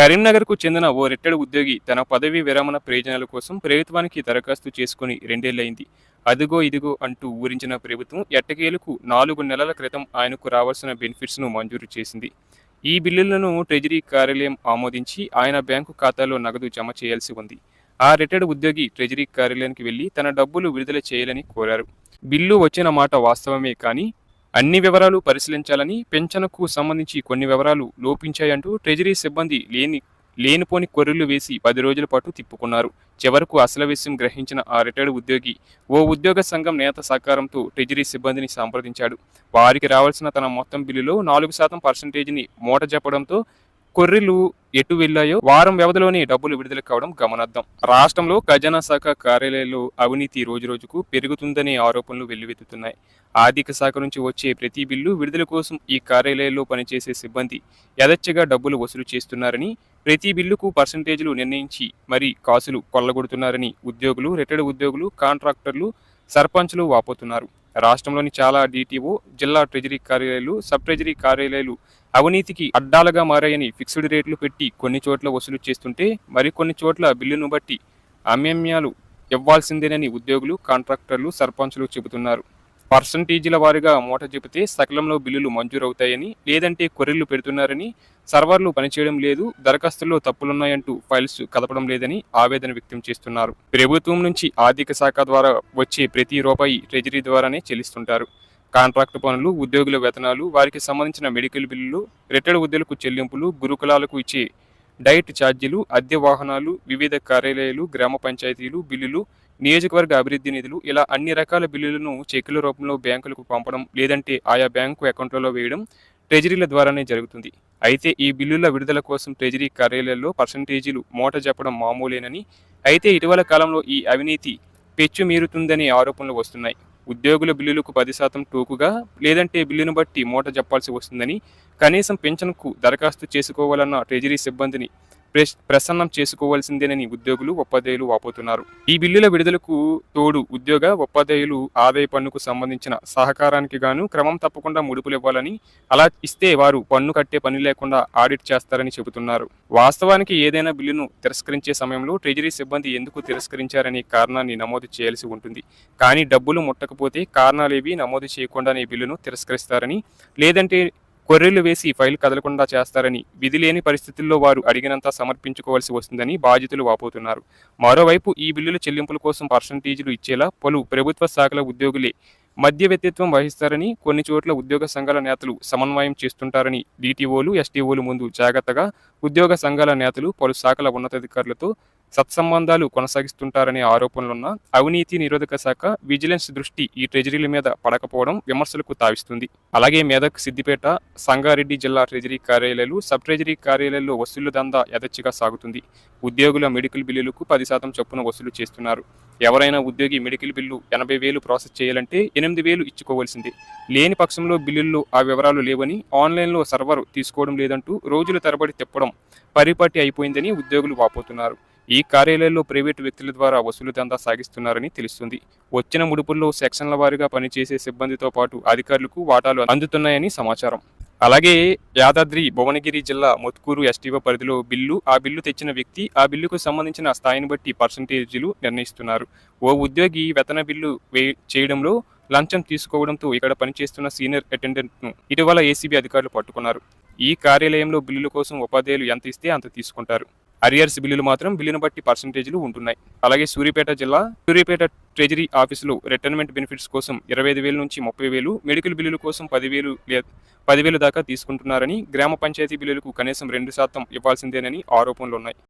కరీంనగర్‌కు చెందిన ఓ రిటైర్డ్ ఉద్యోగి తన పదవీ విరమణ ప్రయోజనాల కోసం ప్రభుత్వానికి దరఖాస్తు చేసుకొని 2 ఏళ్లయింది. అదిగో ఇదిగో అంటూ ఊరించిన ప్రభుత్వం ఎట్టకేలకు 4 నెలల క్రితం ఆయనకు రావాల్సిన బెనిఫిట్స్‌ను మంజూరు చేసింది. ఈ బిల్లులను ట్రెజరీ కార్యాలయం ఆమోదించి ఆయన బ్యాంకు ఖాతాలో నగదు జమ చేయాల్సి ఉంది. ఆ రిటైర్డ్ ఉద్యోగి ట్రెజరీ కార్యాలయానికి వెళ్లి తన డబ్బులు విడుదల చేయాలని కోరారు. బిల్లు వచ్చిన మాట వాస్తవమే కానీ అన్ని వివరాలు పరిశీలించాలని, పింఛనుకు సంబంధించి కొన్ని వివరాలు లోపించాయంటూ ట్రెజరీ సిబ్బంది లేనిపోని కొర్రీలు వేసి 10 రోజుల పాటు తిప్పుకున్నారు. చివరకు అసలు విషయం గ్రహించిన ఆ రిటైర్డ్ ఉద్యోగి ఓ ఉద్యోగ సంఘం నేత సహకారంతో ట్రెజరీ సిబ్బందిని సంప్రదించాడు. వారికి రావాల్సిన తన మొత్తం బిల్లులో 4% మూట చెప్పడంతో కొర్రీలు ఎటు వెళ్లాయో వారం వ్యవధిలోనే డబ్బులు విడుదల కావడం గమనార్హం. రాష్ట్రంలో ఖజానా శాఖ కార్యాలయాల్లో అవినీతి రోజురోజుకు పెరుగుతుందనే ఆరోపణలు వెల్లువెత్తుతున్నాయి. ఆర్థిక శాఖ నుంచి వచ్చే ప్రతి బిల్లు విడుదల కోసం ఈ కార్యాలయాల్లో పనిచేసే సిబ్బంది యథేచ్ఛగా డబ్బులు వసూలు చేస్తున్నారని, ప్రతి బిల్లుకు పర్సంటేజీలు నిర్ణయించి మరీ కాసులు కొల్లగొడుతున్నారని ఉద్యోగులు, రిటైర్డ్ ఉద్యోగులు, కాంట్రాక్టర్లు, సర్పంచ్లు వాపోతున్నారు. రాష్ట్రంలోని చాలా డిటిఓ, జిల్లా ట్రెజరీ కార్యాలయాలు, సబ్ ట్రెజరీ కార్యాలయాలు అవినీతికి అడ్డాలుగా మారాయని ఫిక్స్డ్ రేట్లు పెట్టి కొన్ని చోట్ల వసూలు చేస్తుంటే మరికొన్ని చోట్ల బిల్లును బట్టి అమ్యమ్యాలు ఇవ్వాల్సిందేనని ఉద్యోగులు, కాంట్రాక్టర్లు, సర్పంచ్లు చెబుతున్నారు. పర్సంటేజీల వారీగా మూట చెబితే సకలంలో బిల్లులు మంజూరవుతాయని, లేదంటే కొర్రీలు పెడుతున్నారని, సర్వర్లు పనిచేయడం లేదు, దరఖాస్తుల్లో తప్పులున్నాయంటూ ఫైల్స్ కదపడం లేదని ఆవేదన వ్యక్తం చేస్తున్నారు. ప్రభుత్వం నుంచి ఆర్థిక శాఖ ద్వారా వచ్చే ప్రతి రూపాయి ట్రెజరీ ద్వారానే చెల్లిస్తుంటారు. కాంట్రాక్టు పనులు, ఉద్యోగుల వేతనాలు, వారికి సంబంధించిన మెడికల్ బిల్లులు, రిటైర్డ్ ఉద్యోగులకు చెల్లింపులు, గురుకులాలకు ఇచ్చే డైట్ ఛార్జీలు, అద్దె వాహనాలు, వివిధ కార్యాలయాలు, గ్రామ పంచాయతీలు బిల్లులు, నియోజకవర్గ అభివృద్ధి నిధులు, ఇలా అన్ని రకాల బిల్లులను చెక్కుల రూపంలో బ్యాంకులకు పంపడం, లేదంటే ఆయా బ్యాంకు అకౌంట్లలో వేయడం ట్రెజరీల ద్వారానే జరుగుతుంది. అయితే ఈ బిల్లుల విడుదల కోసం ట్రెజరీ కార్యాలయాల్లో పర్సంటేజీలు మూట చెప్పడం మామూలేనని, అయితే ఇటీవల కాలంలో ఈ అవినీతి పెచ్చుమీరుతుందనే ఆరోపణలు వస్తున్నాయి. ఉద్యోగుల బిల్లులకు 10% టోకుగా, లేదంటే బిల్లును బట్టి మూట చెప్పాల్సి వస్తుందని, కనీసం పింఛన్కు దరఖాస్తు చేసుకోవాలన్న ట్రెజరీ సిబ్బందిని ప్రసన్నం చేసుకోవాల్సిందేనని ఉద్యోగులు, ఉపాధ్యాయులు వాపోతున్నారు. ఈ బిల్లుల విడుదలకు తోడు ఉద్యోగ, ఉపాధ్యాయులు ఆదాయ పన్నుకు సంబంధించిన సహకారానికి గాను క్రమం తప్పకుండా ముడుపులు ఇవ్వాలని, అలా ఇస్తే వారు పన్ను కట్టే పని లేకుండా ఆడిట్ చేస్తారని చెబుతున్నారు. వాస్తవానికి ఏదైనా బిల్లును తిరస్కరించే సమయంలో ట్రెజరీ సిబ్బంది ఎందుకు తిరస్కరించారనే కారణాన్ని నమోదు చేయాల్సి ఉంటుంది. కానీ డబ్బులు ముట్టకపోతే కారణాలేవి నమోదు చేయకుండానే బిల్లును తిరస్కరిస్తారని, లేదంటే కొర్రీలు వేసి ఫైల్ కదలకుండా చేస్తారని, విధి లేని పరిస్థితుల్లో వారు అడిగినంత సమర్పించుకోవాల్సి వస్తుందని బాధితులు వాపోతున్నారు. మరోవైపు ఈ బిల్లుల చెల్లింపుల కోసం పర్సంటేజీలు ఇచ్చేలా పలు ప్రభుత్వ శాఖల ఉద్యోగులే మధ్యవర్తిత్వం వహిస్తారని, కొన్ని చోట్ల ఉద్యోగ సంఘాల నేతలు సమన్వయం చేస్తుంటారని డిటిఓలు, ఎస్టీఓలు ముందు జాగ్రత్తగా ఉద్యోగ సంఘాల నేతలు పలు శాఖల ఉన్నతాధికారులతో సత్సంబంధాలు కొనసాగిస్తుంటారనే ఆరోపణలున్న అవినీతి నిరోధక శాఖ, విజిలెన్స్ దృష్టి ఈ ట్రెజరీల మీద పడకపోవడం విమర్శలకు తావిస్తుంది. అలాగే మెదక్, సిద్దిపేట, సంగారెడ్డి జిల్లా ట్రెజరీ కార్యాలయాలు, సబ్ ట్రెజరీ కార్యాలయాల్లో వసూళ్ల దందా యథేచ్ఛగా సాగుతుంది. ఉద్యోగుల మెడికల్ బిల్లులకు 10% చొప్పున వసూలు చేస్తున్నారు. ఎవరైనా ఉద్యోగి మెడికల్ బిల్లు 80,000 ప్రాసెస్ చేయాలంటే 8,000 ఇచ్చుకోవాల్సిందే. లేని పక్షంలో బిల్లుల్లో ఆ వివరాలు లేవని, ఆన్లైన్లో సర్వర్ తీసుకోవడం లేదంటూ రోజుల తరబడి తిప్పడం పరిపాటి అయిపోయిందని ఉద్యోగులు వాపోతున్నారు. ఈ కార్యాలయాల్లో ప్రైవేటు వ్యక్తుల ద్వారా వసూలు దందా సాగిస్తున్నారని తెలుస్తుంది. వచ్చిన ముడుపుల్లో సెక్షన్ల వారీగా పనిచేసే సిబ్బందితో పాటు అధికారులకు వాటాలు అందుతున్నాయని సమాచారం. అలాగే యాదాద్రి భువనగిరి జిల్లా మొత్కూరు ఎస్టీఓ పరిధిలో ఆ బిల్లు తెచ్చిన వ్యక్తి, ఆ బిల్లుకు సంబంధించిన స్థాయిని బట్టి పర్సంటేజీలు నిర్ణయిస్తున్నారు. ఓ ఉద్యోగి వేతన బిల్లు చేయడంలో లంచం తీసుకోవడంతో ఇక్కడ పనిచేస్తున్న సీనియర్ అటెండెంట్ను ఇటీవల ఏసీబీ అధికారులు పట్టుకున్నారు. ఈ కార్యాలయంలో బిల్లుల కోసం ఉపాధ్యాయులు ఎంత ఇస్తే అంత తీసుకుంటారు. అరియర్స్ బిల్లులు మాత్రం బిల్లును బట్టి పర్సంటేజీలు ఉంటున్నాయి. అలాగే సూర్యాపేట ట్రెజరీ ఆఫీసులో రిటైర్మెంట్ బెనిఫిట్స్ కోసం 25,000 నుంచి 30,000, మెడికల్ బిల్లుల కోసం 10,000 దాకా తీసుకుంటున్నారని, గ్రామ పంచాయతీ బిల్లులకు కనీసం 2% ఇవ్వాల్సిందేనని ఆరోపణలున్నాయి.